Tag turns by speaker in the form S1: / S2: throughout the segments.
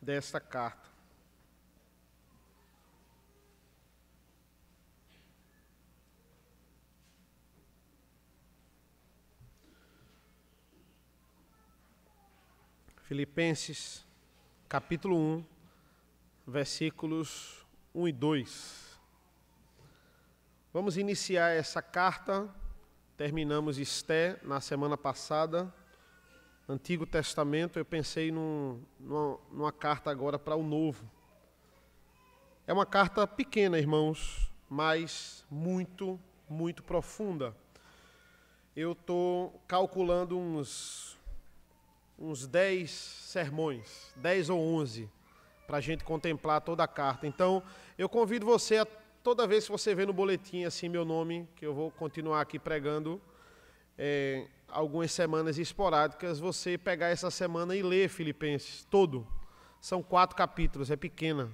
S1: desta carta. Filipenses, capítulo 1, versículos 1 e 2. Vamos iniciar essa carta. Terminamos Esté na semana passada. Antigo Testamento, eu pensei numa carta agora para o Novo. É uma carta pequena, irmãos, mas muito, muito profunda. Eu estou calculando uns 10 sermões, 10 ou 11, para a gente contemplar toda a carta. Então, eu convido você, toda vez que você vê no boletim assim meu nome, que eu vou continuar aqui pregando algumas semanas esporádicas, você pegar essa semana e ler Filipenses todo. São 4 capítulos, é pequena.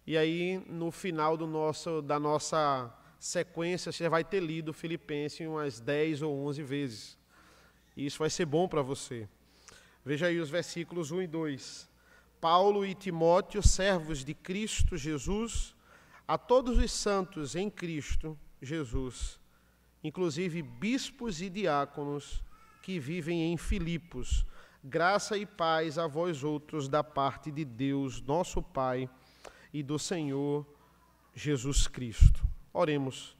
S1: E aí, no final da nossa sequência, você vai ter lido Filipenses umas 10 ou 11 vezes. E isso vai ser bom para você. Veja aí os versículos 1 e 2. Paulo e Timóteo, servos de Cristo Jesus, a todos os santos em Cristo Jesus, inclusive bispos e diáconos que vivem em Filipos, graça e paz a vós outros da parte de Deus, nosso Pai, e do Senhor Jesus Cristo. Oremos.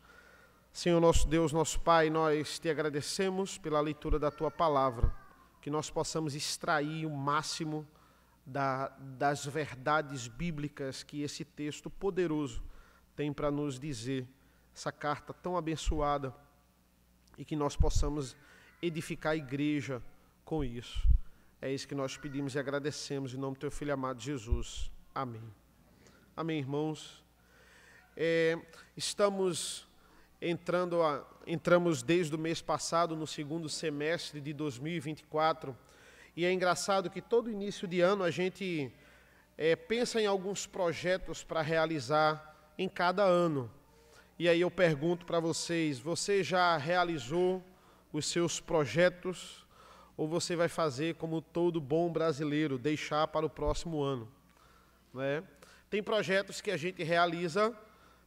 S1: Senhor nosso Deus, nosso Pai, nós te agradecemos pela leitura da tua palavra, que nós possamos extrair o máximo das verdades bíblicas que esse texto poderoso tem para nos dizer, essa carta tão abençoada, e que nós possamos edificar a igreja com isso. É isso que nós pedimos e agradecemos em nome do teu Filho amado Jesus. Amém. Amém, irmãos. Entramos desde o mês passado no segundo semestre de 2024, e é engraçado que todo início de ano a gente pensa em alguns projetos para realizar em cada ano. E aí eu pergunto para vocês, você já realizou os seus projetos, ou você vai fazer como todo bom brasileiro, deixar para o próximo ano, né? Tem projetos que a gente realiza,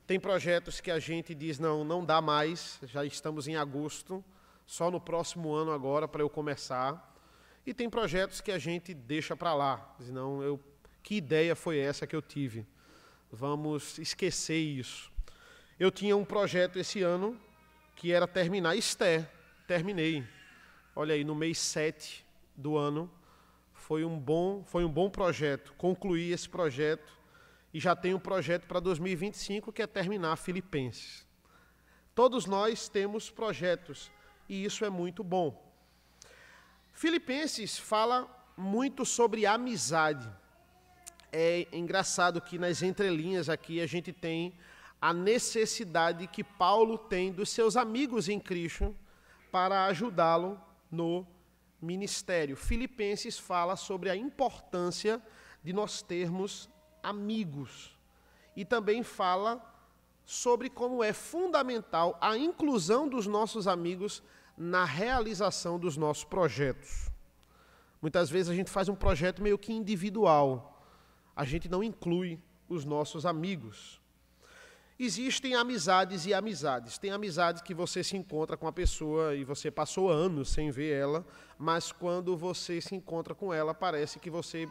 S1: tem projetos que a gente diz, não dá mais, já estamos em agosto, só no próximo ano agora para eu começar. E tem projetos que a gente deixa para lá, diz, que ideia foi essa que eu tive? Vamos esquecer isso. Eu tinha um projeto esse ano que era terminar Esté, terminei. Olha aí, no mês 7 do ano, foi um bom projeto, concluí esse projeto. E já tem um projeto para 2025, que é terminar Filipenses. Todos nós temos projetos, e isso é muito bom. Filipenses fala muito sobre amizade. É engraçado que nas entrelinhas aqui a gente tem a necessidade que Paulo tem dos seus amigos em Cristo para ajudá-lo no ministério. Filipenses fala sobre a importância de nós termos amigos, e também fala sobre como é fundamental a inclusão dos nossos amigos na realização dos nossos projetos. Muitas vezes a gente faz um projeto meio que individual, a gente não inclui os nossos amigos. Existem amizades e amizades. Tem amizade que você se encontra com a pessoa e você passou anos sem ver ela, mas quando você se encontra com ela, parece que você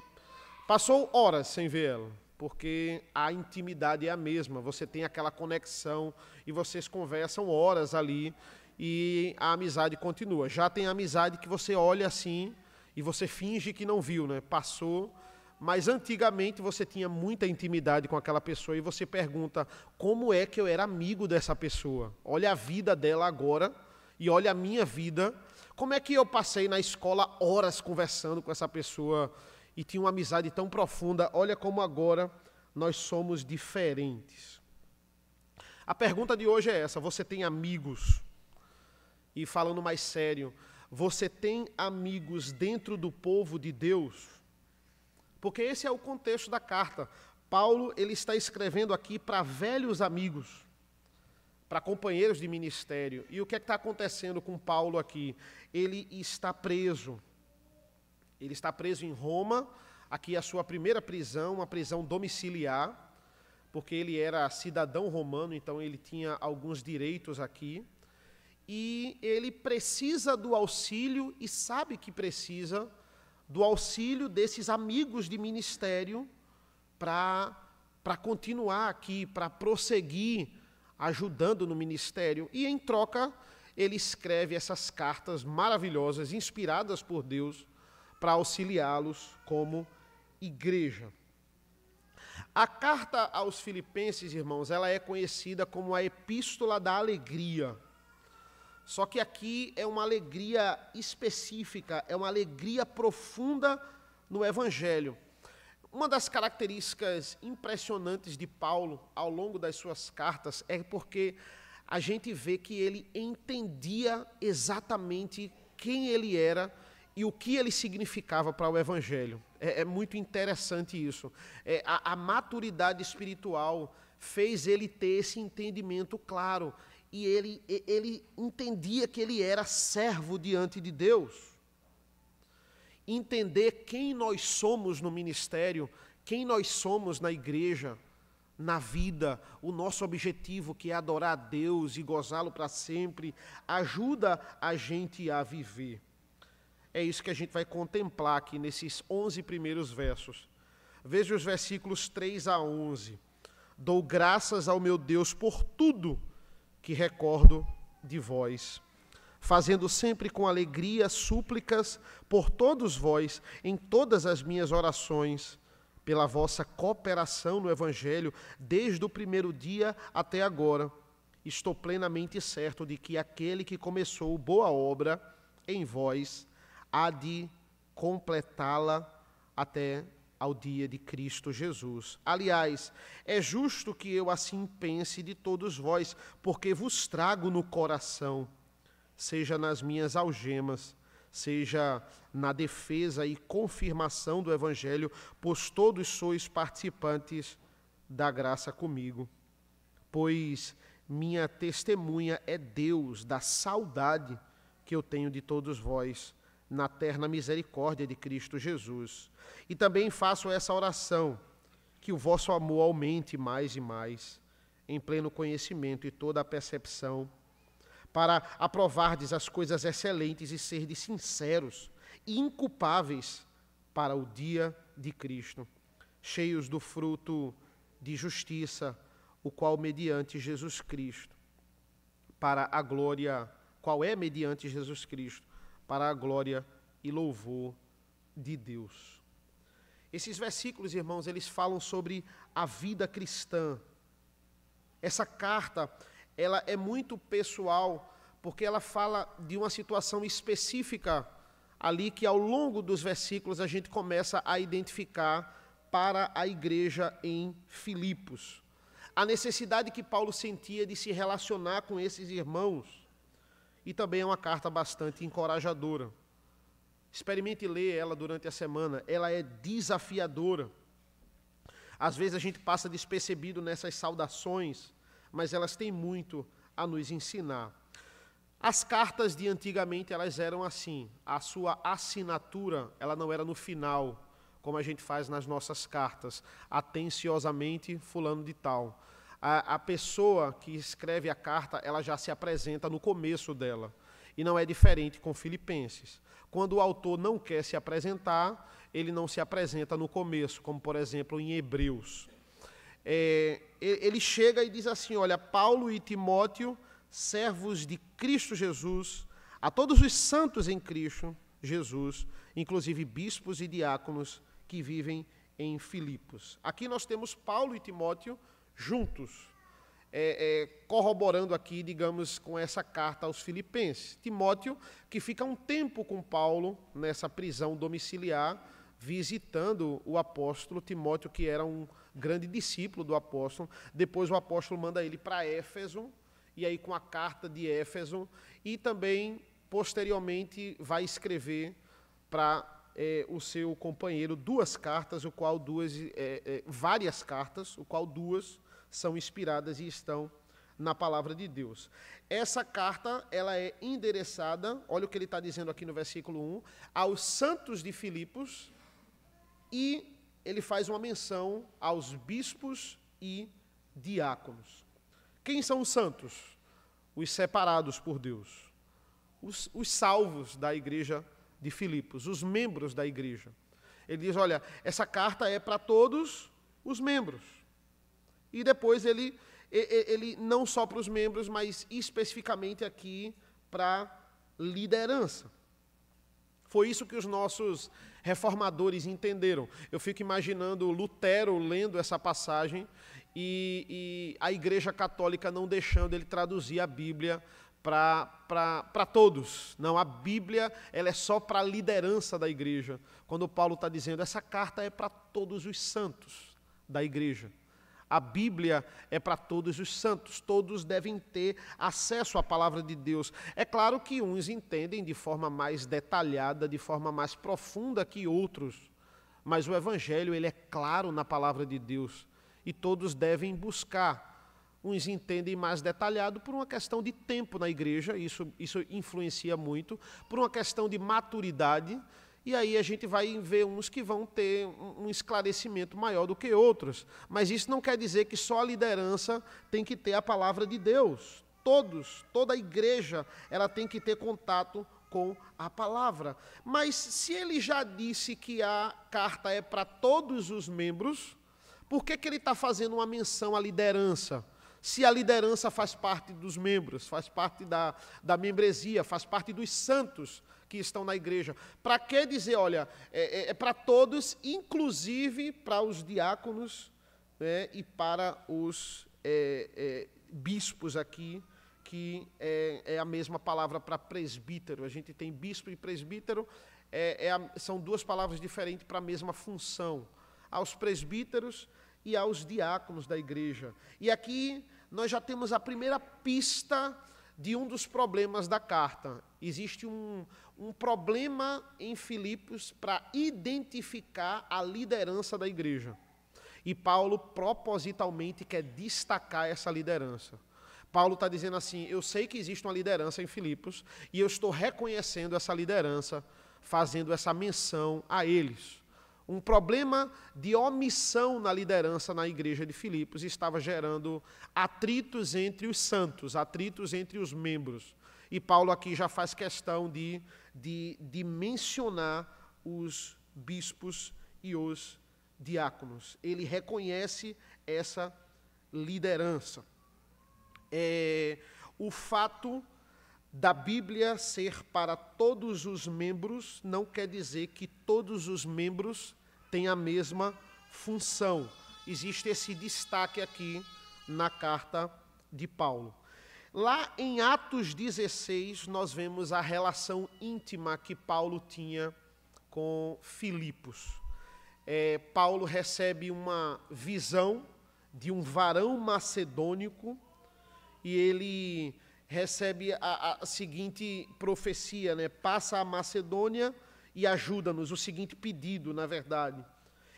S1: passou horas sem ver ela, porque a intimidade é a mesma, você tem aquela conexão e vocês conversam horas ali e a amizade continua. Já tem amizade que você olha assim e você finge que não viu, né? Passou, mas antigamente você tinha muita intimidade com aquela pessoa e você pergunta, como é que eu era amigo dessa pessoa? Olha a vida dela agora e olha a minha vida. Como é que eu passei na escola horas conversando com essa pessoa e tinha uma amizade tão profunda? Olha como agora nós somos diferentes. A pergunta de hoje é essa: você tem amigos? E falando mais sério, você tem amigos dentro do povo de Deus? Porque esse é o contexto da carta. Paulo, ele está escrevendo aqui para velhos amigos, para companheiros de ministério. E o que é que está acontecendo com Paulo aqui? Ele está preso. Ele está preso em Roma, aqui a sua primeira prisão, uma prisão domiciliar, porque ele era cidadão romano, então ele tinha alguns direitos aqui. E ele precisa do auxílio e sabe que precisa do auxílio desses amigos de ministério para continuar aqui, para prosseguir ajudando no ministério. E em troca, ele escreve essas cartas maravilhosas, inspiradas por Deus, para auxiliá-los como igreja. A carta aos Filipenses, irmãos, ela é conhecida como a Epístola da Alegria. Só que aqui é uma alegria específica, é uma alegria profunda no Evangelho. Uma das características impressionantes de Paulo ao longo das suas cartas é porque a gente vê que ele entendia exatamente quem ele era e o que ele significava para o Evangelho. É muito interessante isso. A maturidade espiritual fez ele ter esse entendimento claro. E ele entendia que ele era servo diante de Deus. Entender quem nós somos no ministério, quem nós somos na igreja, na vida, o nosso objetivo, que é adorar a Deus e gozá-lo para sempre, ajuda a gente a viver. É isso que a gente vai contemplar aqui nesses 11 primeiros versos. Veja os versículos 3 a 11. Dou graças ao meu Deus por tudo que recordo de vós, fazendo sempre com alegria súplicas por todos vós, em todas as minhas orações, pela vossa cooperação no Evangelho, desde o primeiro dia até agora. Estou plenamente certo de que aquele que começou boa obra em vós, há de completá-la até ao dia de Cristo Jesus. Aliás, é justo que eu assim pense de todos vós, porque vos trago no coração, seja nas minhas algemas, seja na defesa e confirmação do Evangelho, pois todos sois participantes da graça comigo. Pois minha testemunha é Deus da saudade que eu tenho de todos vós, na terna misericórdia de Cristo Jesus. E também faço essa oração, que o vosso amor aumente mais e mais, em pleno conhecimento e toda a percepção, para aprovardes as coisas excelentes e serdes sinceros e inculpáveis para o dia de Cristo, cheios do fruto de justiça, o qual mediante Jesus Cristo, para a glória, qual é mediante Jesus Cristo, para a glória e louvor de Deus. Esses versículos, irmãos, eles falam sobre a vida cristã. Essa carta, ela é muito pessoal, porque ela fala de uma situação específica ali que ao longo dos versículos a gente começa a identificar para a igreja em Filipos. A necessidade que Paulo sentia de se relacionar com esses irmãos. E também é uma carta bastante encorajadora. Experimente ler ela durante a semana, ela é desafiadora. Às vezes a gente passa despercebido nessas saudações, mas elas têm muito a nos ensinar. As cartas de antigamente, elas eram assim, a sua assinatura, ela não era no final, como a gente faz nas nossas cartas, atenciosamente fulano de tal. A pessoa que escreve a carta, ela já se apresenta no começo dela. E não é diferente com Filipenses. Quando o autor não quer se apresentar, ele não se apresenta no começo, como por exemplo em Hebreus. Ele chega e diz assim, olha, Paulo e Timóteo, servos de Cristo Jesus, a todos os santos em Cristo Jesus, inclusive bispos e diáconos que vivem em Filipos. Aqui nós temos Paulo e Timóteo juntos, corroborando aqui, digamos, com essa carta aos Filipenses. Timóteo, que fica um tempo com Paulo nessa prisão domiciliar, visitando o apóstolo Timóteo, que era um grande discípulo do apóstolo. Depois o apóstolo manda ele para Éfeso, e aí com a carta de Éfeso, e também, posteriormente, vai escrever para o seu companheiro duas cartas, várias cartas, o qual duas são inspiradas e estão na palavra de Deus. Essa carta, ela é endereçada, olha o que ele está dizendo aqui no versículo 1, aos santos de Filipos e ele faz uma menção aos bispos e diáconos. Quem são os santos? Os separados por Deus. Os salvos da igreja de Filipos, os membros da igreja. Ele diz, olha, essa carta é para todos os membros. E depois ele não só para os membros, mas especificamente aqui para liderança. Foi isso que os nossos reformadores entenderam. Eu fico imaginando Lutero lendo essa passagem e a Igreja Católica não deixando ele traduzir a Bíblia para todos. Não, a Bíblia ela é só para a liderança da igreja. Quando Paulo está dizendo, essa carta é para todos os santos da igreja. A Bíblia é para todos os santos, todos devem ter acesso à palavra de Deus. É claro que uns entendem de forma mais detalhada, de forma mais profunda que outros, mas o Evangelho ele é claro na palavra de Deus e todos devem buscar. Uns entendem mais detalhado por uma questão de tempo na igreja, isso influencia muito, por uma questão de maturidade, e aí a gente vai ver uns que vão ter um esclarecimento maior do que outros. Mas isso não quer dizer que só a liderança tem que ter a palavra de Deus. Toda a igreja, ela tem que ter contato com a palavra. Mas se ele já disse que a carta é para todos os membros, por que ele está fazendo uma menção à liderança? Se a liderança faz parte dos membros, faz parte da membresia, faz parte dos santos que estão na igreja. Para que dizer, olha, é para todos, inclusive para os diáconos, né, e para os bispos aqui, que é a mesma palavra para presbítero. A gente tem bispo e presbítero, são duas palavras diferentes para a mesma função. Aos presbíteros e aos diáconos da igreja. E aqui nós já temos a primeira pista de um dos problemas da carta. Existe um problema em Filipos para identificar a liderança da igreja. E Paulo propositalmente quer destacar essa liderança. Paulo está dizendo assim, eu sei que existe uma liderança em Filipos e eu estou reconhecendo essa liderança, fazendo essa menção a eles. Um problema de omissão na liderança na igreja de Filipos estava gerando atritos entre os santos, atritos entre os membros. E Paulo aqui já faz questão de mencionar os bispos e os diáconos. Ele reconhece essa liderança. O fato da Bíblia ser para todos os membros não quer dizer que todos os membros têm a mesma função. Existe esse destaque aqui na carta de Paulo. Lá em Atos 16, nós vemos a relação íntima que Paulo tinha com Filipos. Paulo recebe uma visão de um varão macedônico e ele recebe a seguinte profecia, né? Passa a Macedônia e ajuda-nos, o seguinte pedido, na verdade.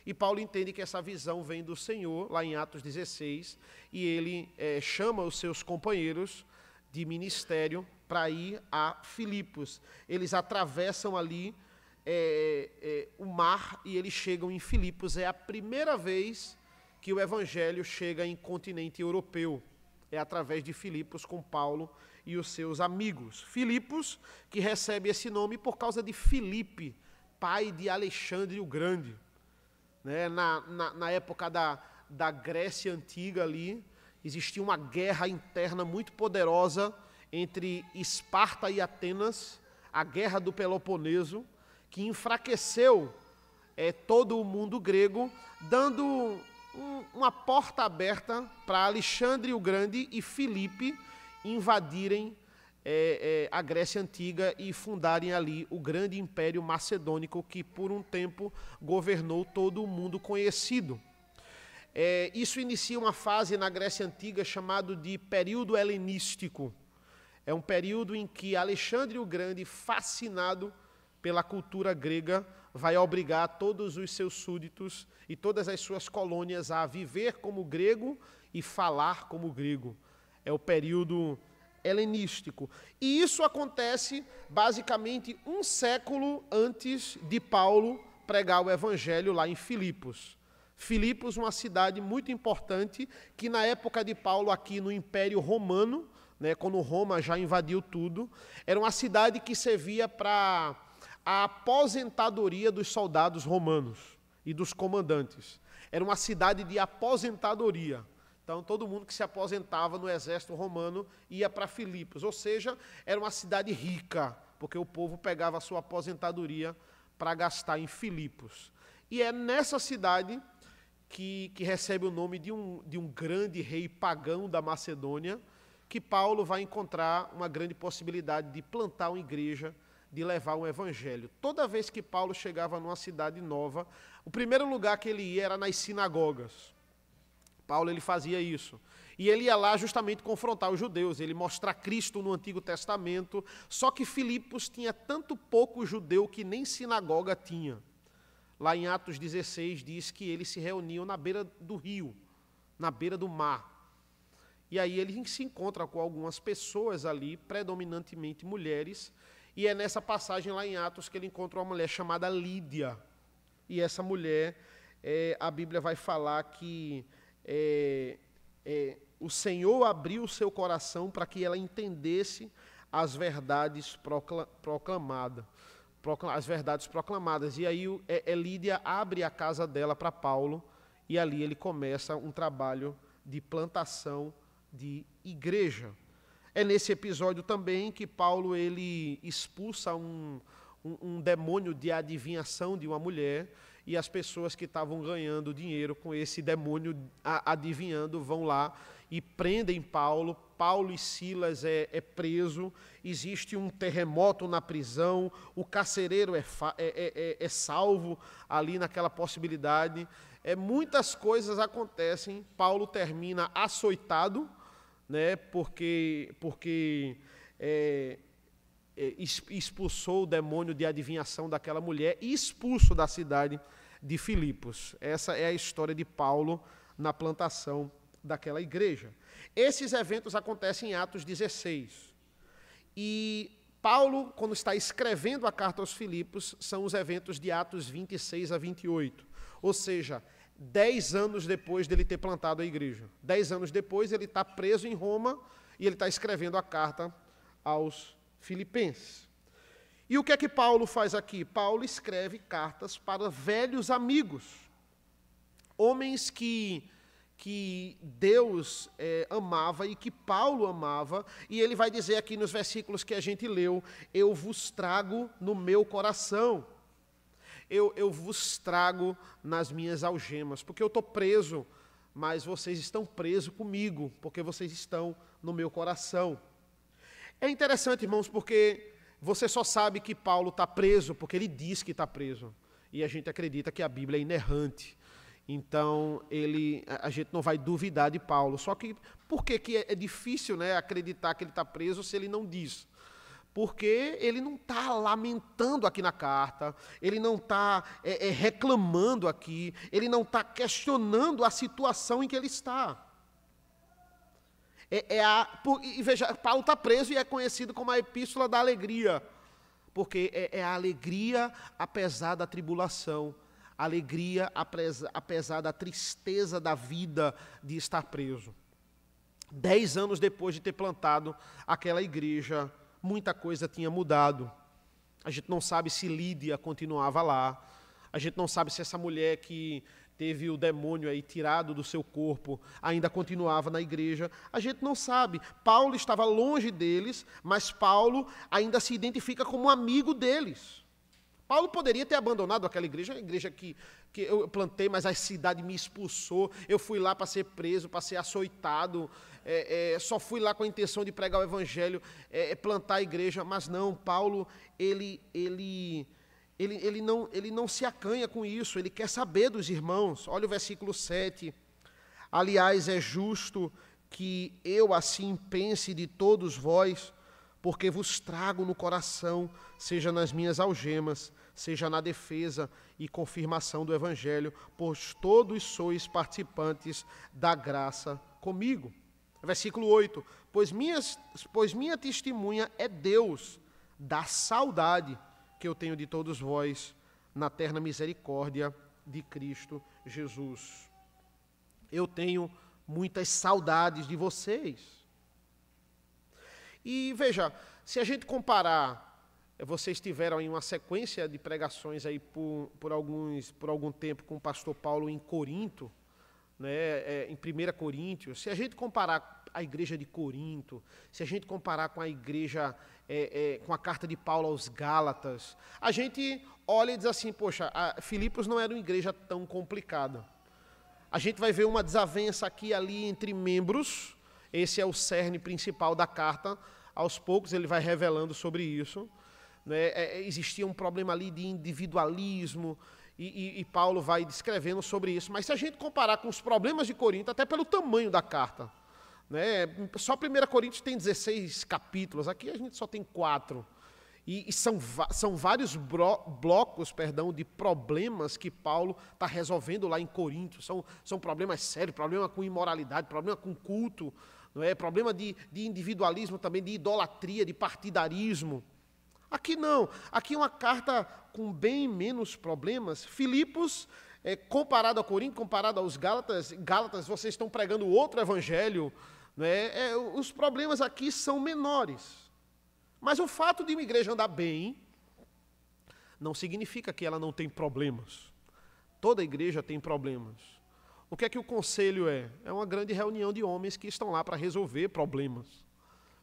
S1: E Paulo entende que essa visão vem do Senhor, lá em Atos 16, e ele chama os seus companheiros de ministério para ir a Filipos. Eles atravessam ali o mar e eles chegam em Filipos. É a primeira vez que o evangelho chega em continente europeu. É através de Filipos com Paulo e os seus amigos. Filipos, que recebe esse nome por causa de Filipe, pai de Alexandre o Grande. Né? Na época da Grécia Antiga ali, existia uma guerra interna muito poderosa entre Esparta e Atenas, a guerra do Peloponeso, que enfraqueceu todo o mundo grego, dando uma porta aberta para Alexandre o Grande e Filipe invadirem a Grécia Antiga e fundarem ali o grande império macedônico que por um tempo governou todo o mundo conhecido. Isso inicia uma fase na Grécia Antiga chamado de período helenístico. É um período em que Alexandre o Grande, fascinado pela cultura grega, vai obrigar todos os seus súditos e todas as suas colônias a viver como grego e falar como grego. É o período helenístico. E isso acontece basicamente um século antes de Paulo pregar o evangelho lá em Filipos. Filipos, uma cidade muito importante, que na época de Paulo, aqui no Império Romano, né, quando Roma já invadiu tudo, era uma cidade que servia para a aposentadoria dos soldados romanos e dos comandantes. Era uma cidade de aposentadoria. Então, todo mundo que se aposentava no exército romano ia para Filipos. Ou seja, era uma cidade rica, porque o povo pegava a sua aposentadoria para gastar em Filipos. E é nessa cidade que recebe o nome de um grande rei pagão da Macedônia, que Paulo vai encontrar uma grande possibilidade de plantar uma igreja, de levar um evangelho. Toda vez que Paulo chegava numa cidade nova, o primeiro lugar que ele ia era nas sinagogas. Paulo ele fazia isso. E ele ia lá justamente confrontar os judeus, ele mostrar Cristo no Antigo Testamento, só que Filipos tinha tanto pouco judeu que nem sinagoga tinha. Lá em Atos 16 diz que eles se reuniam na beira do rio, na beira do mar. E aí ele se encontra com algumas pessoas ali, predominantemente mulheres, e é nessa passagem lá em Atos que ele encontra uma mulher chamada Lídia. E essa mulher, a Bíblia vai falar que o Senhor abriu o seu coração para que ela entendesse as verdades proclamadas. As verdades proclamadas. E aí Lídia abre a casa dela para Paulo, e ali ele começa um trabalho de plantação de igreja. É nesse episódio também que Paulo ele expulsa um demônio de adivinhação de uma mulher, e as pessoas que estavam ganhando dinheiro com esse demônio adivinhando vão lá e prendem Paulo. Paulo e Silas é preso, existe um terremoto na prisão, o carcereiro é salvo ali naquela possibilidade. Muitas coisas acontecem, Paulo termina açoitado, né, porque expulsou o demônio de adivinhação daquela mulher e expulso da cidade de Filipos. Essa é a história de Paulo na plantação daquela igreja. Esses eventos acontecem em Atos 16. E Paulo, quando está escrevendo a carta aos Filipos, são os eventos de Atos 26 a 28. Ou seja, 10 anos depois dele ter plantado a igreja. 10 anos depois ele está preso em Roma e ele está escrevendo a carta aos Filipenses. E o que é que Paulo faz aqui? Paulo escreve cartas para velhos amigos, homens que Deus amava e que Paulo amava, e ele vai dizer aqui nos versículos que a gente leu: eu vos trago no meu coração, eu vos trago nas minhas algemas, porque eu estou preso, mas vocês estão presos comigo, porque vocês estão no meu coração. É interessante, irmãos, porque você só sabe que Paulo está preso porque ele diz que está preso. E a gente acredita que a Bíblia é inerrante. Então, a gente não vai duvidar de Paulo. Só que, por que é difícil, né, acreditar que ele está preso se ele não diz? Porque ele não está lamentando aqui na carta, ele não está reclamando aqui, ele não está questionando a situação em que ele está. E veja, Paulo está preso e é conhecido como a Epístola da Alegria, porque é a alegria apesar da tribulação, a alegria apesar da tristeza da vida de estar preso. 10 anos depois de ter plantado aquela igreja, muita coisa tinha mudado. A gente não sabe se Lídia continuava lá, a gente não sabe se essa mulher que teve o demônio aí tirado do seu corpo ainda continuava na igreja. A gente não sabe. Paulo estava longe deles, mas Paulo ainda se identifica como amigo deles. Paulo poderia ter abandonado aquela igreja, a igreja que eu plantei, mas a cidade me expulsou, eu fui lá para ser preso, para ser açoitado, só fui lá com a intenção de pregar o evangelho, plantar a igreja, mas não, Paulo, ele não se acanha com isso, ele quer saber dos irmãos. Olha o versículo 7. Aliás, é justo que eu assim pense de todos vós, porque vos trago no coração, seja nas minhas algemas, seja na defesa e confirmação do evangelho, pois todos sois participantes da graça comigo. Versículo 8. Pois minha testemunha é Deus da saudade que eu tenho de todos vós na terna misericórdia de Cristo Jesus. Eu tenho muitas saudades de vocês. E veja, se a gente comparar, vocês tiveram aí uma sequência de pregações aí por algum tempo com o pastor Paulo em Corinto, né, em 1 Coríntios. Se a gente comparar a igreja de Corinto, se a gente comparar com a igreja, com a carta de Paulo aos Gálatas, a gente olha e diz assim, poxa, Filipos não era uma igreja tão complicada. A gente vai ver uma desavença aqui e ali entre membros, esse é o cerne principal da carta, aos poucos ele vai revelando sobre isso, né? Existia um problema ali de individualismo, e Paulo vai descrevendo sobre isso, mas se a gente comparar com os problemas de Corinto, até pelo tamanho da carta, né? Só 1 Coríntios tem 16 capítulos, aqui a gente só tem 4, e são vários blocos, de problemas que Paulo está resolvendo lá em Corinto, são problemas sérios, problema com imoralidade, problema com culto, não é? Problema de individualismo também, de idolatria, de partidarismo. Aqui não, aqui é uma carta com bem menos problemas. Filipos, comparado a Corinto, comparado aos Gálatas, vocês estão pregando outro evangelho, né? Os problemas aqui são menores. Mas o fato de uma igreja andar bem não significa que ela não tem problemas. Toda igreja tem problemas. O que é que o conselho é? É uma grande reunião de homens que estão lá para resolver problemas.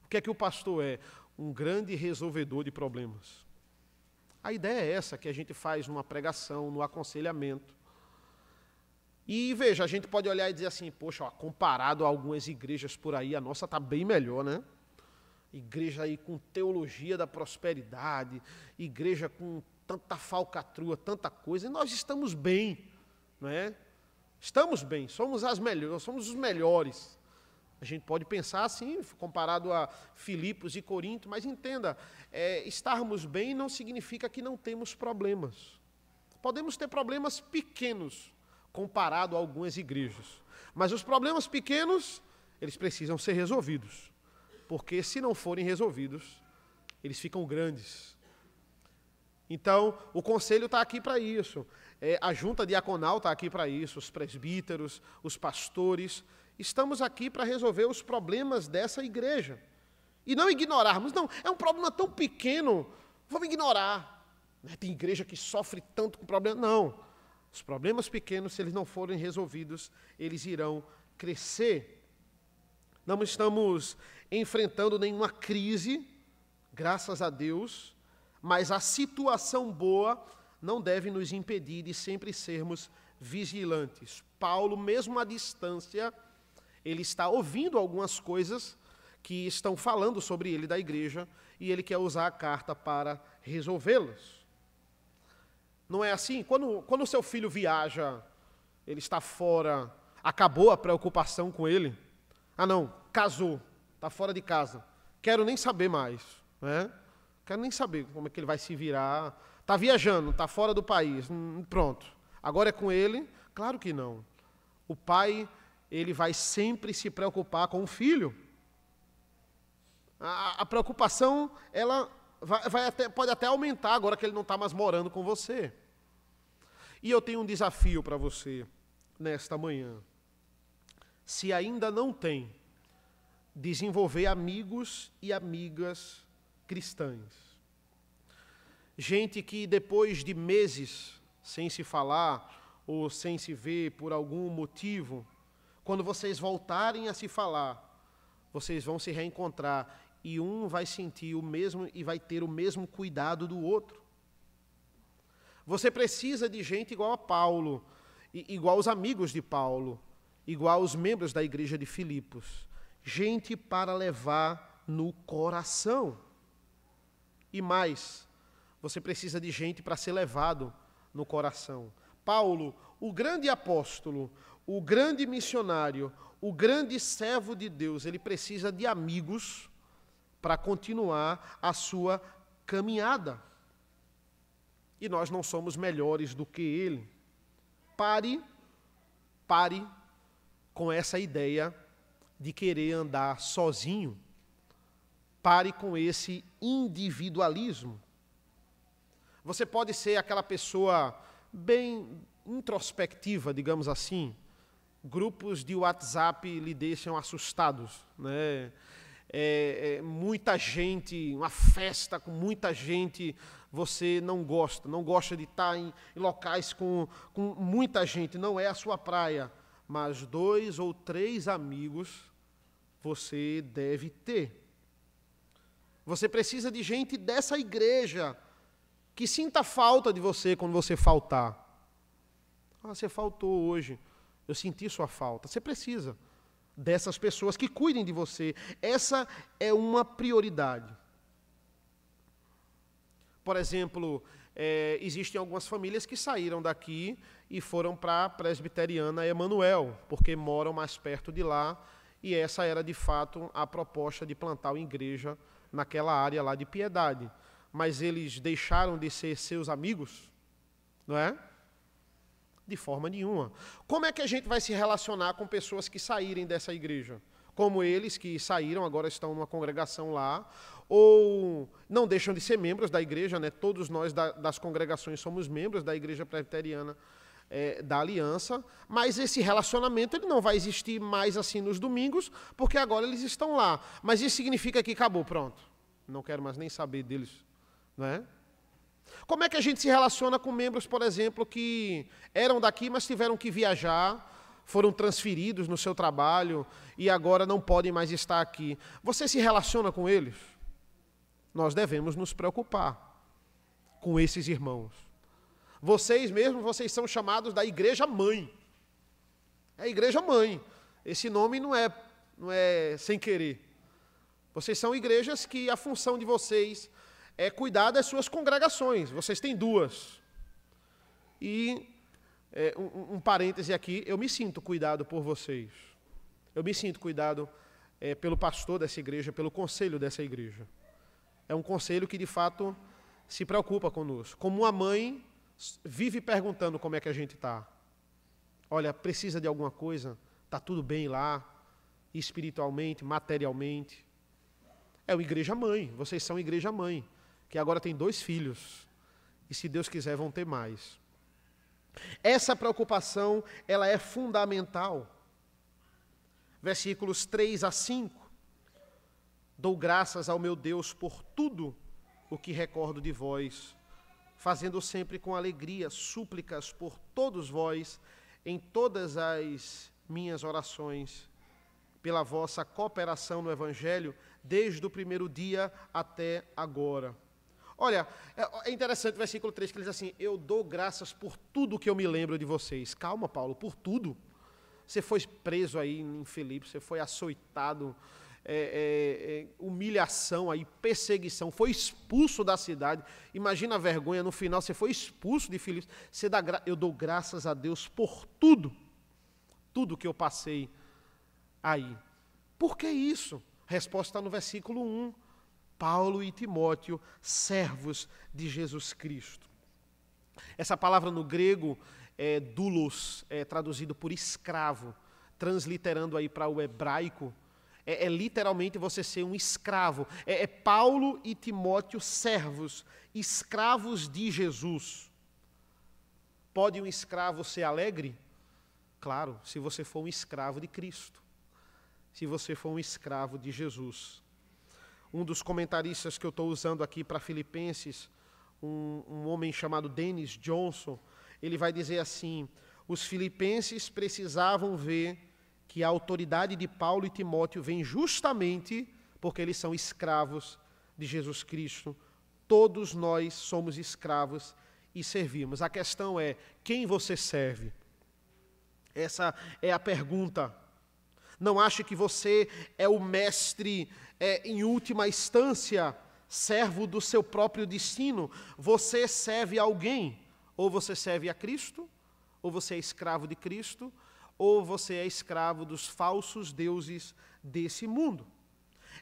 S1: O que é que o pastor é? Um grande resolvedor de problemas. A ideia é essa que a gente faz numa pregação, no aconselhamento. E veja, a gente pode olhar e dizer assim, poxa, ó, comparado a algumas igrejas por aí, a nossa está bem melhor, né? Igreja aí com teologia da prosperidade, igreja com tanta falcatrua, tanta coisa, e nós estamos bem, não é? Estamos bem, somos os melhores. A gente pode pensar assim, comparado a Filipos e Corinto, mas entenda, estarmos bem não significa que não temos problemas. Podemos ter problemas pequenos, comparado a algumas igrejas. Mas os problemas pequenos, eles precisam ser resolvidos. Porque se não forem resolvidos, eles ficam grandes. Então, o conselho está aqui para isso. A junta diaconal está aqui para isso, os presbíteros, os pastores. Estamos aqui para resolver os problemas dessa igreja. E não ignorarmos. Não, é um problema tão pequeno, vamos ignorar. Tem igreja que sofre tanto com problema. Não. Os problemas pequenos, se eles não forem resolvidos, eles irão crescer. Não estamos enfrentando nenhuma crise, graças a Deus, mas a situação boa não deve nos impedir de sempre sermos vigilantes. Paulo, mesmo à distância, ele está ouvindo algumas coisas que estão falando sobre ele da igreja e ele quer usar a carta para resolvê-las. Não é assim? Quando o seu filho viaja, ele está fora, acabou a preocupação com ele. Ah não, casou, está fora de casa, quero nem saber mais, né? Quero nem saber como é que ele vai se virar. Está viajando, está fora do país, pronto. Agora é com ele? Claro que não. O pai, ele vai sempre se preocupar com o filho. A preocupação, ela pode até aumentar agora que ele não está mais morando com você. E eu tenho um desafio para você nesta manhã. Se ainda não tem, desenvolver amigos e amigas cristãs. Gente que depois de meses sem se falar ou sem se ver por algum motivo, quando vocês voltarem a se falar, vocês vão se reencontrar e um vai sentir o mesmo e vai ter o mesmo cuidado do outro. Você precisa de gente igual a Paulo, igual os amigos de Paulo, igual os membros da igreja de Filipos. Gente para levar no coração. E mais, você precisa de gente para ser levado no coração. Paulo, o grande apóstolo, o grande missionário, o grande servo de Deus, ele precisa de amigos para continuar a sua caminhada. E nós não somos melhores do que ele. Pare com essa ideia de querer andar sozinho. Pare com esse individualismo. Você pode ser aquela pessoa bem introspectiva, digamos assim. Grupos de WhatsApp lhe deixam assustados, né? Muita gente, uma festa com muita gente, você não gosta de estar em locais com muita gente, não é a sua praia, mas 2 ou 3 amigos você deve ter. Você precisa de gente dessa igreja que sinta falta de você quando você faltar. Você faltou hoje, eu senti sua falta. Você precisa dessas pessoas que cuidem de você. Essa é uma prioridade. Por exemplo, existem algumas famílias que saíram daqui e foram para a Presbiteriana Emanuel, porque moram mais perto de lá, e essa era de fato a proposta de plantar uma igreja naquela área lá de Piedade. Mas eles deixaram de ser seus amigos? Não é? De forma nenhuma. Como é que a gente vai se relacionar com pessoas que saírem dessa igreja? Como eles que saíram, agora estão numa congregação lá, ou não deixam de ser membros da igreja, né? Todos nós das congregações somos membros da Igreja Presbiteriana da Aliança, mas esse relacionamento ele não vai existir mais assim nos domingos, porque agora eles estão lá. Mas isso significa que acabou, pronto. Não quero mais nem saber deles, não é? Como é que a gente se relaciona com membros, por exemplo, que eram daqui, mas tiveram que viajar, foram transferidos no seu trabalho e agora não podem mais estar aqui? Você se relaciona com eles? Nós devemos nos preocupar com esses irmãos. Vocês mesmos, vocês são chamados da Igreja Mãe. É a Igreja Mãe. Esse nome não é sem querer. Vocês são igrejas que a função de vocês é cuidar das suas congregações. Vocês têm 2. E, um parêntese aqui, eu me sinto cuidado por vocês. Eu me sinto cuidado pelo pastor dessa igreja, pelo conselho dessa igreja. É um conselho que, de fato, se preocupa conosco. Como uma mãe vive perguntando como é que a gente está. Olha, precisa de alguma coisa? Está tudo bem lá? Espiritualmente, materialmente? É uma igreja mãe. Vocês são igreja mãe, que agora tem 2 filhos. E se Deus quiser, vão ter mais. Essa preocupação, ela é fundamental. Versículos 3 a 5. Dou graças ao meu Deus por tudo o que recordo de vós, fazendo sempre com alegria súplicas por todos vós, em todas as minhas orações, pela vossa cooperação no Evangelho, desde o primeiro dia até agora. Olha, é interessante o versículo 3, que ele diz assim: eu dou graças por tudo que eu me lembro de vocês. Calma, Paulo, por tudo? Você foi preso aí em Filipos, você foi açoitado, humilhação aí, perseguição, foi expulso da cidade. Imagina a vergonha, no final você foi expulso de Filipos. Eu dou graças a Deus por tudo que eu passei aí. Por que isso? A resposta está no versículo 1. Paulo e Timóteo, servos de Jesus Cristo. Essa palavra no grego é doulos, traduzido por escravo, transliterando aí para o hebraico, literalmente você ser um escravo. Paulo e Timóteo, servos, escravos de Jesus. Pode um escravo ser alegre? Claro, se você for um escravo de Cristo. Se você for um escravo de Jesus. Um dos comentaristas que eu estou usando aqui para Filipenses, um homem chamado Dennis Johnson, ele vai dizer assim: os filipenses precisavam ver que a autoridade de Paulo e Timóteo vem justamente porque eles são escravos de Jesus Cristo. Todos nós somos escravos e servimos. A questão é, quem você serve? Essa é a pergunta. Não ache que você é o mestre, em última instância, servo do seu próprio destino. Você serve a alguém. Ou você serve a Cristo, ou você é escravo de Cristo, ou você é escravo dos falsos deuses desse mundo.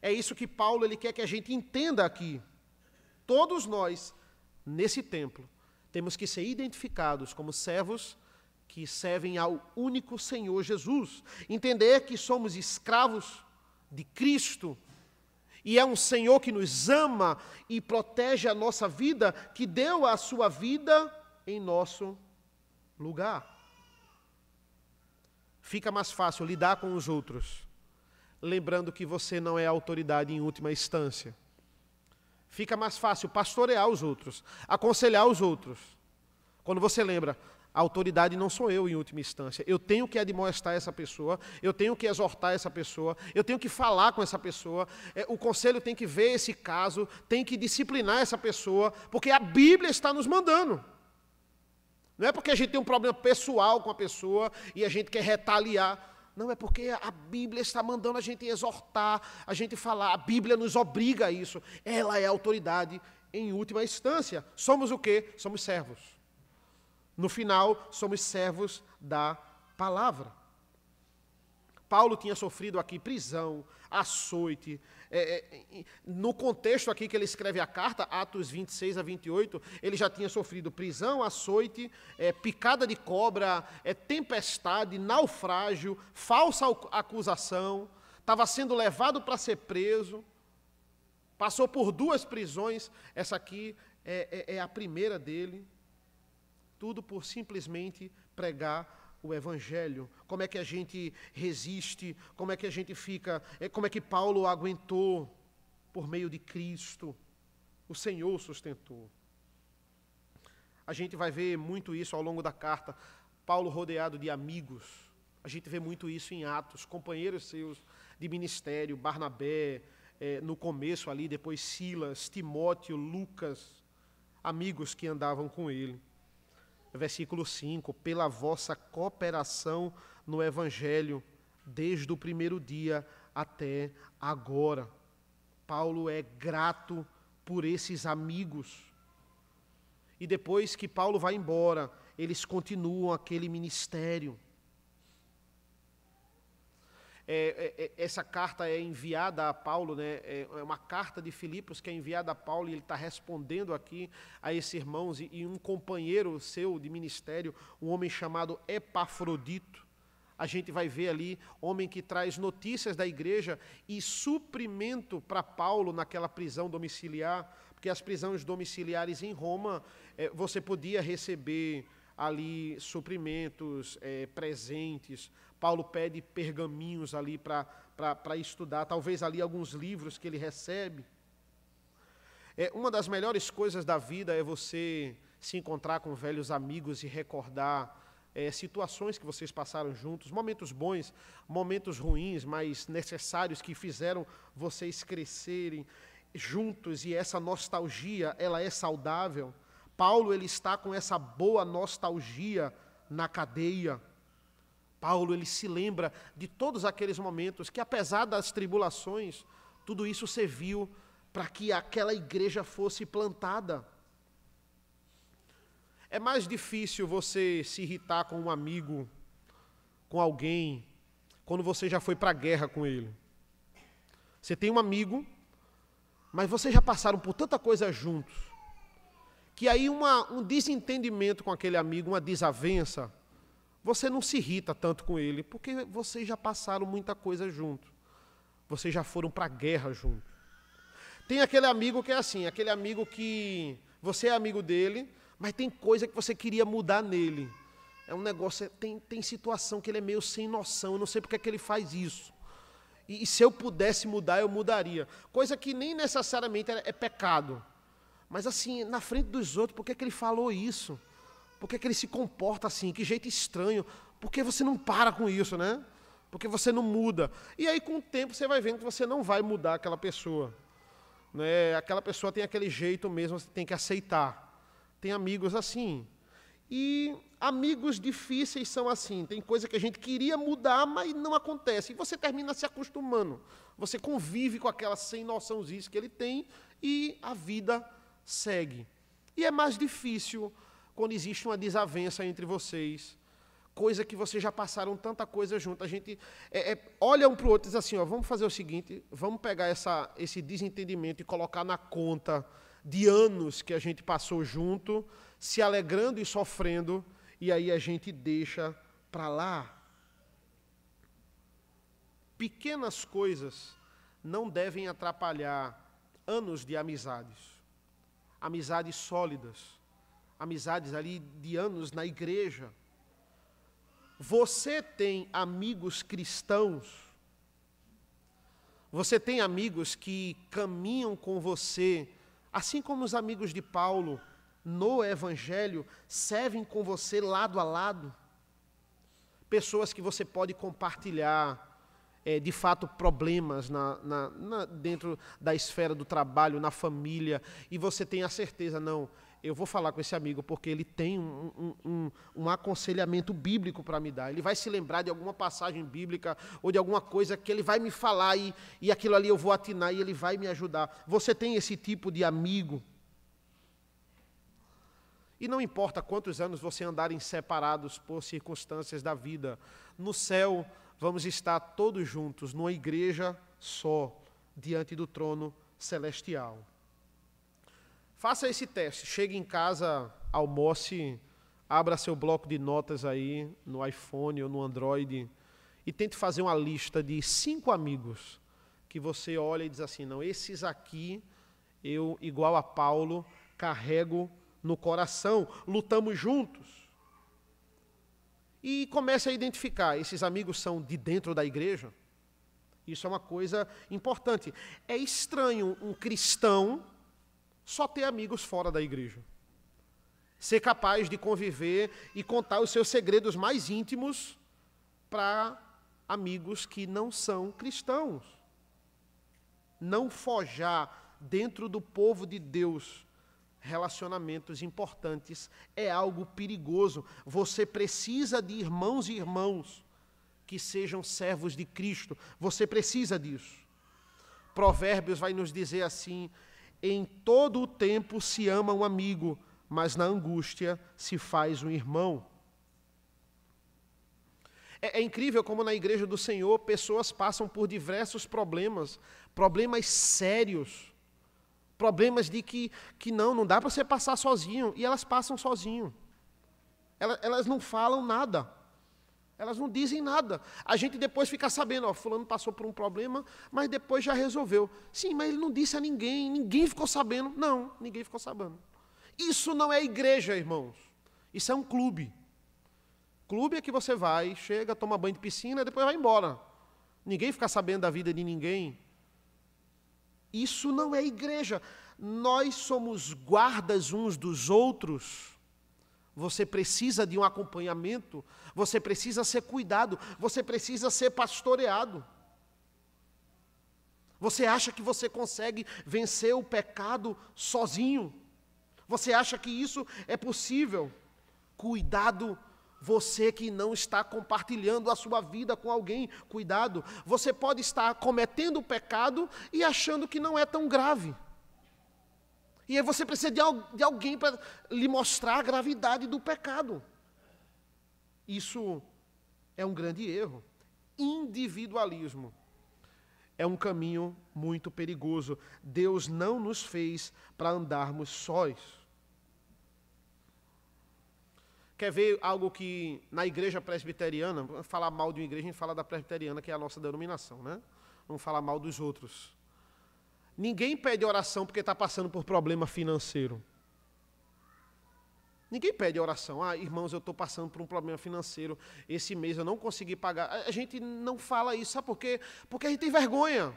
S1: É isso que Paulo ele quer que a gente entenda aqui. Todos nós, nesse templo, temos que ser identificados como servos que servem ao único Senhor Jesus. Entender que somos escravos de Cristo E é um Senhor que nos ama e protege a nossa vida, que deu a sua vida em nosso lugar. Fica mais fácil lidar com os outros, lembrando que você não é autoridade em última instância. Fica mais fácil pastorear os outros, aconselhar os outros, quando você lembra, a autoridade não sou eu em última instância. Eu tenho que admoestar essa pessoa, eu tenho que exortar essa pessoa, eu tenho que falar com essa pessoa, o conselho tem que ver esse caso, tem que disciplinar essa pessoa, porque a Bíblia está nos mandando. Não é porque a gente tem um problema pessoal com a pessoa e a gente quer retaliar. Não, é porque a Bíblia está mandando a gente exortar, a gente falar. A Bíblia nos obriga a isso. Ela é a autoridade em última instância. Somos o quê? Somos servos. No final, somos servos da palavra. Paulo tinha sofrido aqui prisão, açoite. No contexto aqui que ele escreve a carta, Atos 26 a 28, ele já tinha sofrido prisão, açoite, picada de cobra, tempestade, naufrágio, falsa acusação, estava sendo levado para ser preso, passou por 2 prisões, essa aqui é a primeira dele. Tudo por simplesmente pregar o Evangelho. Como é que a gente resiste? Como é que a gente fica? Como é que Paulo aguentou? Por meio de Cristo. O Senhor sustentou. A gente vai ver muito isso ao longo da carta. Paulo rodeado de amigos. A gente vê muito isso em Atos. Companheiros seus de ministério, Barnabé, no começo ali, depois Silas, Timóteo, Lucas. Amigos que andavam com ele. Versículo 5, pela vossa cooperação no Evangelho, desde o primeiro dia até agora. Paulo é grato por esses amigos. E depois que Paulo vai embora, eles continuam aquele ministério. Essa carta é enviada a Paulo, né? É uma carta de Filipos que é enviada a Paulo e ele está respondendo aqui a esses irmãos e um companheiro seu de ministério, um homem chamado Epafrodito. A gente vai ver ali, homem que traz notícias da igreja e suprimento para Paulo naquela prisão domiciliar, porque as prisões domiciliares em Roma, você podia receber ali suprimentos, presentes. Paulo pede pergaminhos ali para estudar, talvez ali alguns livros que ele recebe. Uma das melhores coisas da vida é você se encontrar com velhos amigos e recordar situações que vocês passaram juntos, momentos bons, momentos ruins, mas necessários, que fizeram vocês crescerem juntos, e essa nostalgia, ela é saudável. Paulo, ele está com essa boa nostalgia na cadeia. Paulo, ele se lembra de todos aqueles momentos que, apesar das tribulações, tudo isso serviu para que aquela igreja fosse plantada. É mais difícil você se irritar com um amigo, com alguém, quando você já foi para a guerra com ele. Você tem um amigo, mas vocês já passaram por tanta coisa juntos, que aí um desentendimento com aquele amigo, uma desavença, você não se irrita tanto com ele, porque vocês já passaram muita coisa junto. Vocês já foram para a guerra junto. Tem aquele amigo que é assim, aquele amigo que você é amigo dele, mas tem coisa que você queria mudar nele. É um negócio, tem situação que ele é meio sem noção, eu não sei porque é que ele faz isso. E se eu pudesse mudar, eu mudaria. Coisa que nem necessariamente é pecado. Mas assim, na frente dos outros, por que é que ele falou isso? Por que é que ele se comporta assim? Que jeito estranho. Por que você não para com isso, né? Porque você não muda. E aí, com o tempo, você vai vendo que você não vai mudar aquela pessoa. Né? Aquela pessoa tem aquele jeito mesmo, você tem que aceitar. Tem amigos assim. E amigos difíceis são assim. Tem coisa que a gente queria mudar, mas não acontece. E você termina se acostumando. Você convive com aquela sem noçãozinha que ele tem e a vida segue. E é mais difícil quando existe uma desavença entre vocês, coisa que vocês já passaram tanta coisa junto. A gente olha um para o outro e diz assim, ó, vamos fazer o seguinte, vamos pegar esse desentendimento e colocar na conta de anos que a gente passou junto, se alegrando e sofrendo, e aí a gente deixa para lá. Pequenas coisas não devem atrapalhar anos de amizades. Amizades sólidas, amizades ali de anos na igreja. Você tem amigos cristãos? Você tem amigos que caminham com você, assim como os amigos de Paulo no Evangelho, servem com você lado a lado? Pessoas que você pode compartilhar, de fato, problemas dentro da esfera do trabalho, na família, e você tem a certeza, não, eu vou falar com esse amigo porque ele tem um aconselhamento bíblico para me dar. Ele vai se lembrar de alguma passagem bíblica ou de alguma coisa que ele vai me falar e aquilo ali eu vou atinar e ele vai me ajudar. Você tem esse tipo de amigo? E não importa quantos anos você andarem separados por circunstâncias da vida, no céu vamos estar todos juntos, numa igreja só, diante do trono celestial. Faça esse teste, chegue em casa, almoce, abra seu bloco de notas aí, no iPhone ou no Android, e tente fazer uma lista de 5 amigos, que você olha e diz assim, não, esses aqui, eu, igual a Paulo, carrego no coração, lutamos juntos. E comece a identificar, esses amigos são de dentro da igreja? Isso é uma coisa importante. É estranho um cristão só ter amigos fora da igreja. Ser capaz de conviver e contar os seus segredos mais íntimos para amigos que não são cristãos. Não forjar dentro do povo de Deus relacionamentos importantes é algo perigoso. Você precisa de irmãos e irmãs que sejam servos de Cristo. Você precisa disso. Provérbios vai nos dizer assim, em todo o tempo se ama um amigo, mas na angústia se faz um irmão. É incrível como na igreja do Senhor pessoas passam por diversos problemas sérios, problemas de que não dá para você passar sozinho, e elas passam sozinho. Elas não falam nada, elas não dizem nada. A gente depois fica sabendo, ó, fulano passou por um problema, mas depois já resolveu. Sim, mas ele não disse a ninguém ficou sabendo. Não, ninguém ficou sabendo. Isso não é igreja, irmãos. Isso é um clube. Clube é que você vai, chega, toma banho de piscina e depois vai embora. Ninguém fica sabendo da vida de ninguém. Isso não é igreja. Nós somos guardas uns dos outros. Você precisa de um acompanhamento, você precisa ser cuidado, você precisa ser pastoreado. Você acha que você consegue vencer o pecado sozinho? Você acha que isso é possível? Cuidado, você que não está compartilhando a sua vida com alguém, cuidado. Você pode estar cometendo o pecado e achando que não é tão grave. E aí você precisa de alguém para lhe mostrar a gravidade do pecado. Isso é um grande erro. Individualismo é um caminho muito perigoso. Deus não nos fez para andarmos sós. Quer ver algo que na igreja presbiteriana, falar mal de uma igreja, a gente fala da presbiteriana, que é a nossa denominação, né? Vamos falar mal dos outros. Ninguém pede oração porque está passando por problema financeiro. Ninguém pede oração. Ah, irmãos, eu estou passando por um problema financeiro. Esse mês eu não consegui pagar. A gente não fala isso. Sabe por quê? Porque a gente tem vergonha.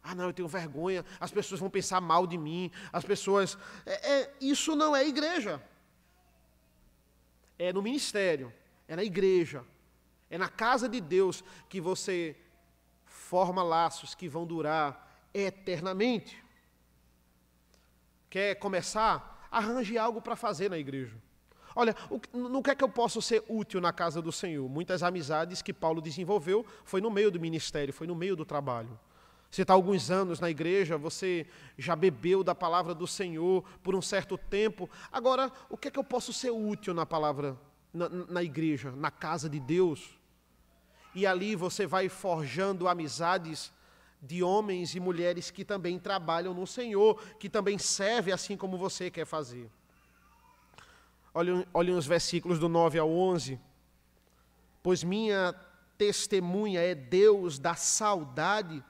S1: Ah, não, eu tenho vergonha. As pessoas vão pensar mal de mim. As pessoas... Isso não é igreja. É no ministério. É na igreja. É na casa de Deus que você forma laços que vão durar eternamente. Quer começar? Arranje algo para fazer na igreja. Olha, no que é que eu posso ser útil na casa do Senhor? Muitas amizades que Paulo desenvolveu foi no meio do ministério, foi no meio do trabalho. Você está há alguns anos na igreja, você já bebeu da palavra do Senhor por um certo tempo. Agora, o que é que eu posso ser útil na palavra, na igreja, na casa de Deus? E ali você vai forjando amizades de homens e mulheres que também trabalham no Senhor, que também servem assim como você quer fazer. Olhem os versículos do 9 ao 11. Pois minha testemunha é Deus da saudade,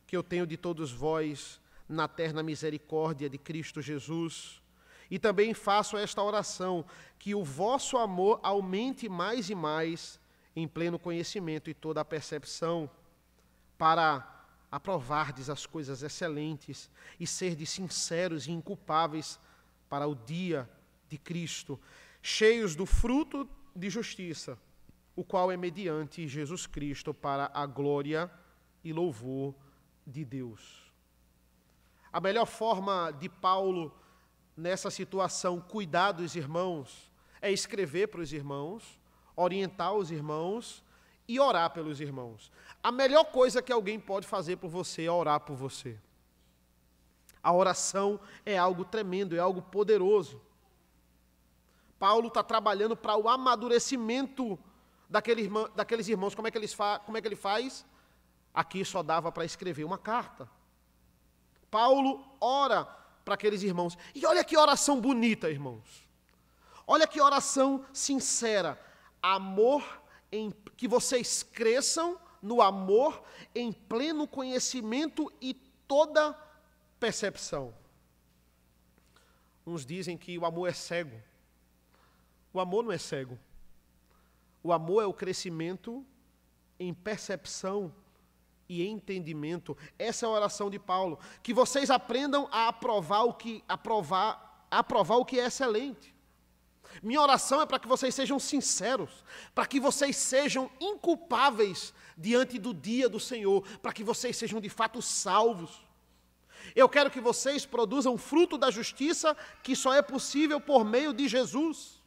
S1: que eu tenho de todos vós na terna misericórdia de Cristo Jesus. E também faço esta oração, que o vosso amor aumente mais e mais em pleno conhecimento e toda a percepção, para aprovardes as coisas excelentes e serdes sinceros e inculpáveis para o dia de Cristo, cheios do fruto de justiça, o qual é mediante Jesus Cristo para a glória e louvor de Deus. A melhor forma de Paulo nessa situação cuidar dos irmãos é escrever para os irmãos, orientar os irmãos e orar pelos irmãos. A melhor coisa que alguém pode fazer por você é orar por você. A oração é algo tremendo, é algo poderoso. Paulo está trabalhando para o amadurecimento daqueles irmãos. Como é que ele faz? Aqui só dava para escrever uma carta. Paulo ora para aqueles irmãos. E olha que oração bonita, irmãos. Olha que oração sincera. Amor, que vocês cresçam no amor, em pleno conhecimento e toda percepção. Uns dizem que o amor é cego. O amor não é cego. O amor é o crescimento em percepção e entendimento. Essa é a oração de Paulo. Que vocês aprendam a aprovar o que é excelente. Minha oração é para que vocês sejam sinceros, para que vocês sejam inculpáveis diante do dia do Senhor, para que vocês sejam de fato salvos. Eu quero que vocês produzam fruto da justiça, que só é possível por meio de Jesus.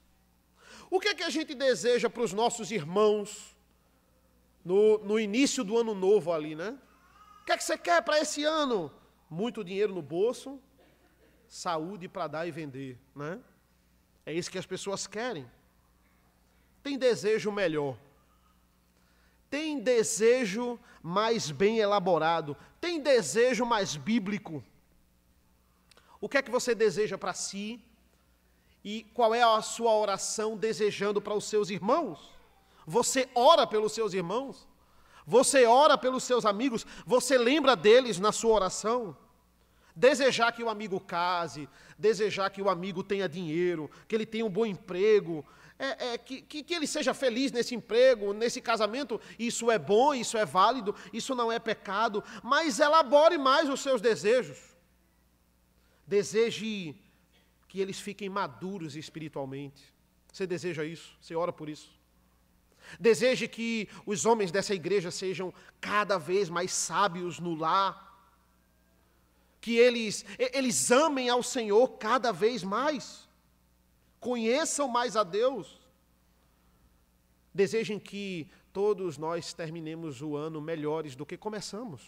S1: O que é que a gente deseja para os nossos irmãos no início do ano novo ali, né? O que é que você quer para esse ano? Muito dinheiro no bolso, saúde para dar e vender, né? É isso que as pessoas querem. Tem desejo melhor. Tem desejo mais bem elaborado. Tem desejo mais bíblico. O que é que você deseja para si? E qual é a sua oração desejando para os seus irmãos? Você ora pelos seus irmãos? Você ora pelos seus amigos? Você lembra deles na sua oração? Desejar que o amigo case, desejar que o amigo tenha dinheiro, que ele tenha um bom emprego, que ele seja feliz nesse emprego, nesse casamento, isso é bom, isso é válido, isso não é pecado, mas elabore mais os seus desejos. Deseje que eles fiquem maduros espiritualmente. Você deseja isso? Você ora por isso? Deseje que os homens dessa igreja sejam cada vez mais sábios no lar, que eles amem ao Senhor cada vez mais, conheçam mais a Deus. Desejem que todos nós terminemos o ano melhores do que começamos,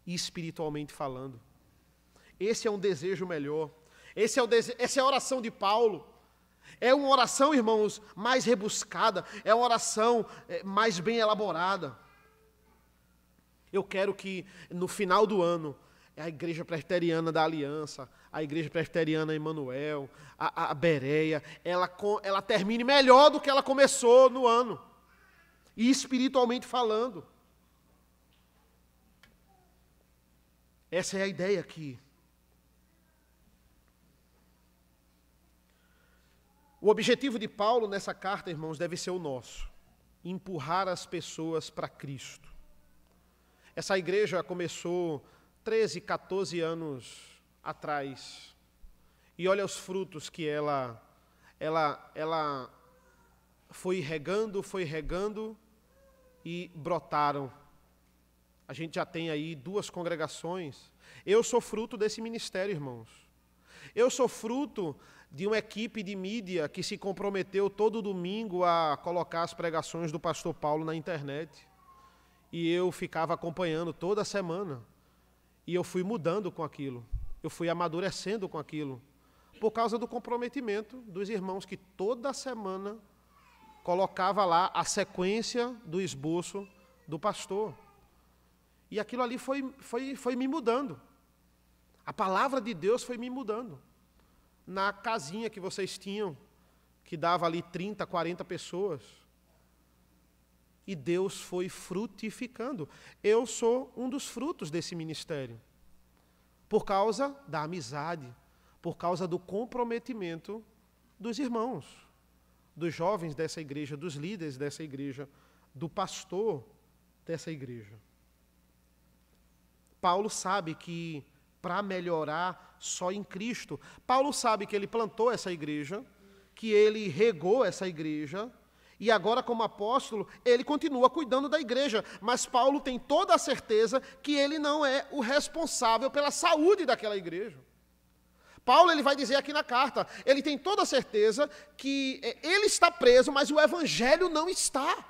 S1: espiritualmente falando. Esse é um desejo melhor. Essa é a oração de Paulo. É uma oração, irmãos, mais rebuscada, é uma oração mais bem elaborada. Eu quero que no final do ano, a Igreja Presbiteriana da Aliança, a Igreja Presbiteriana Emanuel, a Bereia, ela termine melhor do que ela começou no ano, e espiritualmente falando. Essa é a ideia aqui. O objetivo de Paulo nessa carta, irmãos, deve ser o nosso: empurrar as pessoas para Cristo. Essa igreja começou 13, 14 anos atrás. E olha os frutos que ela foi regando e brotaram. A gente já tem aí 2 congregações. Eu sou fruto desse ministério, irmãos. Eu sou fruto de uma equipe de mídia que se comprometeu todo domingo a colocar as pregações do pastor Paulo na internet. E eu ficava acompanhando toda semana. E eu fui mudando com aquilo. Eu fui amadurecendo com aquilo. Por causa do comprometimento dos irmãos que toda semana colocava lá a sequência do esboço do pastor. E aquilo ali foi me mudando. A palavra de Deus foi me mudando. Na casinha que vocês tinham, que dava ali 30, 40 pessoas. e Deus foi frutificando. Eu sou um dos frutos desse ministério, por causa da amizade, por causa do comprometimento dos irmãos, dos jovens dessa igreja, dos líderes dessa igreja, do pastor dessa igreja. Paulo sabe que para melhorar só em Cristo. Paulo sabe que ele plantou essa igreja, que ele regou essa igreja, e agora como apóstolo, ele continua cuidando da igreja, mas Paulo tem toda a certeza que ele não é o responsável pela saúde daquela igreja. Paulo ele vai dizer aqui na carta, ele tem toda a certeza que ele está preso, mas o evangelho não está.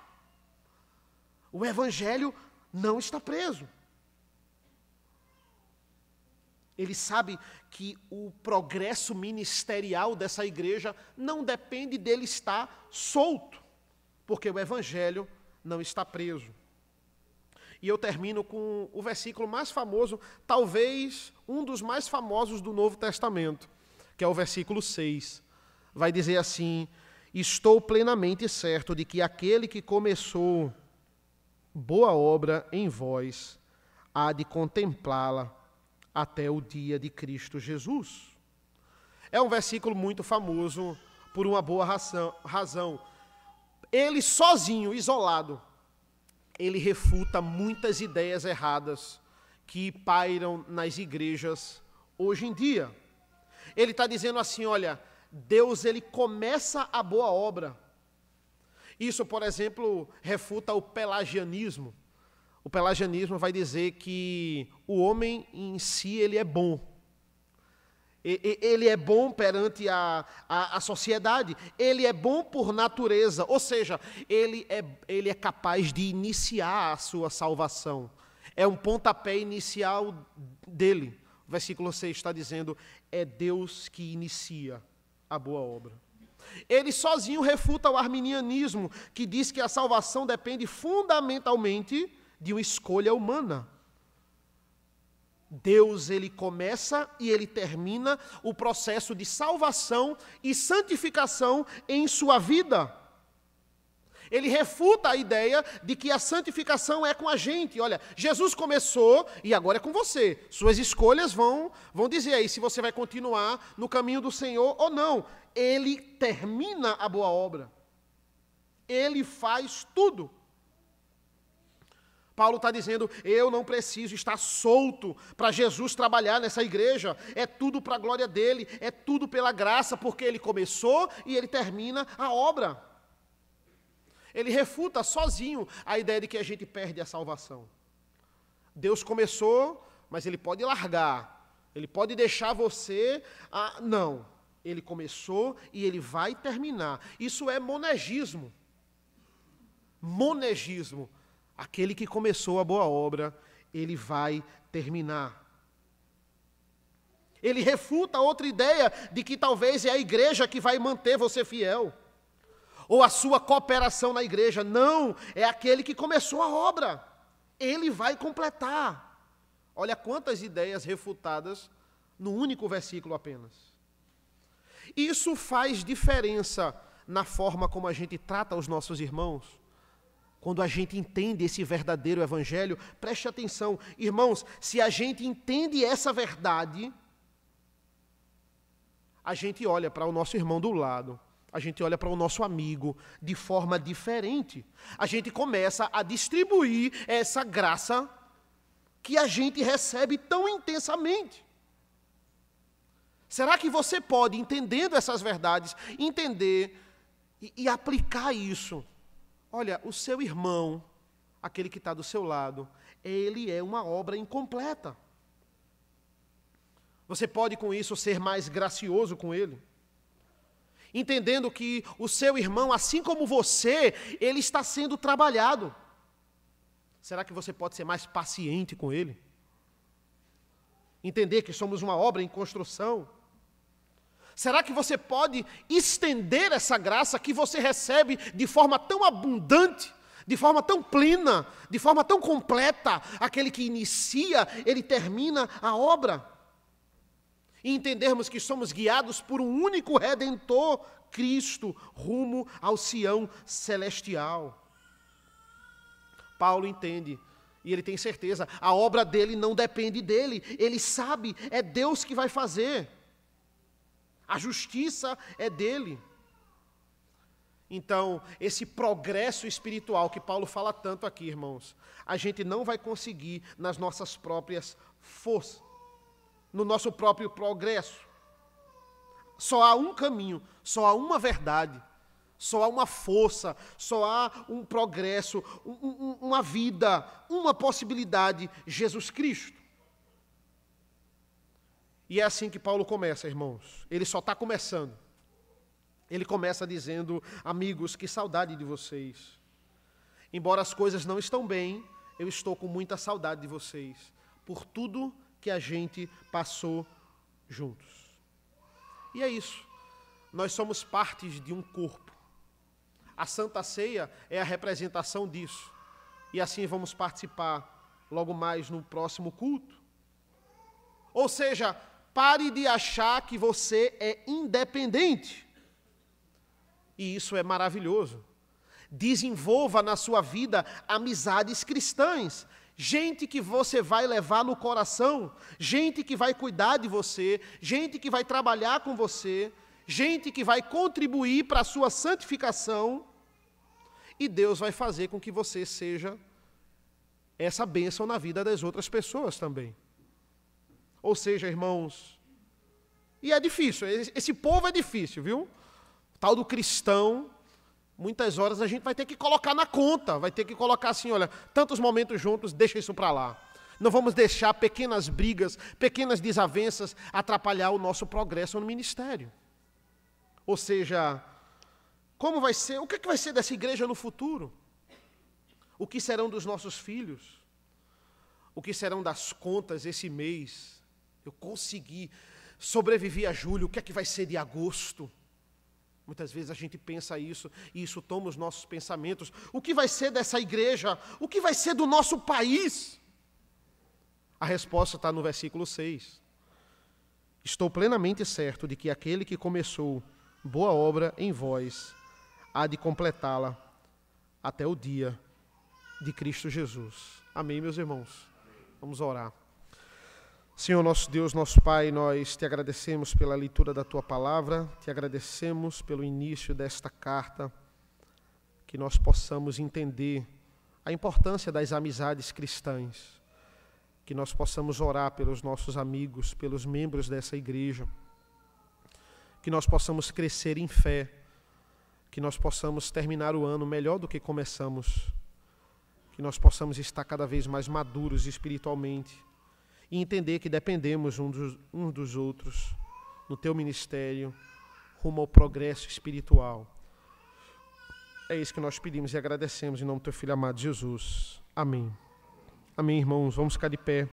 S1: O evangelho não está preso. Ele sabe que o progresso ministerial dessa igreja não depende dele estar solto, porque o evangelho não está preso. E eu termino com o versículo mais famoso, talvez um dos mais famosos do Novo Testamento, que é o versículo 6. Vai dizer assim: estou plenamente certo de que aquele que começou boa obra em vós há de contemplá-la até o dia de Cristo Jesus. É um versículo muito famoso por uma boa razão. Ele sozinho, isolado, ele refuta muitas ideias erradas que pairam nas igrejas hoje em dia. Ele está dizendo assim, olha, Deus ele começa a boa obra. Isso, por exemplo, refuta o pelagianismo. O pelagianismo vai dizer que o homem em si ele é bom. Ele é bom perante a sociedade. Ele é bom por natureza. Ou seja, ele é capaz de iniciar a sua salvação. É um pontapé inicial dele. O versículo 6 está dizendo, é Deus que inicia a boa obra. Ele sozinho refuta o arminianismo, que diz que a salvação depende fundamentalmente de uma escolha humana. Deus, ele começa e ele termina o processo de salvação e santificação em sua vida. Ele refuta a ideia de que a santificação é com a gente. Olha, Jesus começou e agora é com você. Suas escolhas vão dizer aí se você vai continuar no caminho do Senhor ou não. Ele termina a boa obra. Ele faz tudo. Paulo está dizendo, eu não preciso estar solto para Jesus trabalhar nessa igreja. É tudo para a glória dele, é tudo pela graça, porque ele começou e ele termina a obra. Ele refuta sozinho a ideia de que a gente perde a salvação. Deus começou, mas ele pode largar. Ele pode deixar você... Não, ele começou e ele vai terminar. Isso é monegismo. Monegismo. Aquele que começou a boa obra, ele vai terminar. Ele refuta outra ideia de que talvez é a igreja que vai manter você fiel. Ou a sua cooperação na igreja. Não, é aquele que começou a obra. Ele vai completar. Olha quantas ideias refutadas no único versículo apenas. Isso faz diferença na forma como a gente trata os nossos irmãos. Quando a gente entende esse verdadeiro evangelho, preste atenção. Irmãos, se a gente entende essa verdade, a gente olha para o nosso irmão do lado, a gente olha para o nosso amigo de forma diferente. A gente começa a distribuir essa graça que a gente recebe tão intensamente. Será que você pode, entendendo essas verdades, entender e aplicar isso? Olha, o seu irmão, aquele que está do seu lado, ele é uma obra incompleta. Você pode com isso ser mais gracioso com ele, entendendo que o seu irmão, assim como você, ele está sendo trabalhado. Será que você pode ser mais paciente com ele? Entender que somos uma obra em construção? Será que você pode estender essa graça que você recebe de forma tão abundante, de forma tão plena, de forma tão completa? Aquele que inicia, ele termina a obra. E entendermos que somos guiados por um único Redentor, Cristo, rumo ao Sião celestial. Paulo entende, e ele tem certeza, a obra dele não depende dele, ele sabe, é Deus que vai fazer. A justiça é dele. Então, esse progresso espiritual que Paulo fala tanto aqui, irmãos, a gente não vai conseguir nas nossas próprias forças, no nosso próprio progresso. Só há um caminho, só há uma verdade, só há uma força, só há um progresso, uma vida, uma possibilidade, Jesus Cristo. E é assim que Paulo começa, irmãos. Ele só está começando. Ele começa dizendo, amigos, que saudade de vocês. Embora as coisas não estão bem, eu estou com muita saudade de vocês, por tudo que a gente passou juntos. E é isso. Nós somos partes de um corpo. A Santa Ceia é a representação disso. E assim vamos participar logo mais no próximo culto. Ou seja, pare de achar que você é independente. E isso é maravilhoso. Desenvolva na sua vida amizades cristãs. Gente que você vai levar no coração. Gente que vai cuidar de você. Gente que vai trabalhar com você. Gente que vai contribuir para a sua santificação. E Deus vai fazer com que você seja essa bênção na vida das outras pessoas também. Ou seja, irmãos, e é difícil, esse povo é difícil, viu? O tal do cristão, muitas horas a gente vai ter que colocar na conta, vai ter que colocar assim, olha, tantos momentos juntos, deixa isso para lá. Não vamos deixar pequenas brigas, pequenas desavenças atrapalhar o nosso progresso no ministério. Ou seja, como vai ser, o que vai ser dessa igreja no futuro? O que serão dos nossos filhos? O que serão das contas esse mês? Eu consegui sobreviver a julho, o que é que vai ser de agosto? Muitas vezes a gente pensa isso, e isso toma os nossos pensamentos. O que vai ser dessa igreja? O que vai ser do nosso país? A resposta está no versículo 6. Estou plenamente certo de que aquele que começou boa obra em vós, há de completá-la até o dia de Cristo Jesus. Amém, meus irmãos? Vamos orar. Senhor, nosso Deus, nosso Pai, nós te agradecemos pela leitura da Tua Palavra, te agradecemos pelo início desta carta, que nós possamos entender a importância das amizades cristãs, que nós possamos orar pelos nossos amigos, pelos membros dessa igreja, que nós possamos crescer em fé, que nós possamos terminar o ano melhor do que começamos, que nós possamos estar cada vez mais maduros espiritualmente, e entender que dependemos uns dos outros no teu ministério, rumo ao progresso espiritual. É isso que nós pedimos e agradecemos em nome do teu Filho amado Jesus. Amém. Amém, irmãos. Vamos ficar de pé.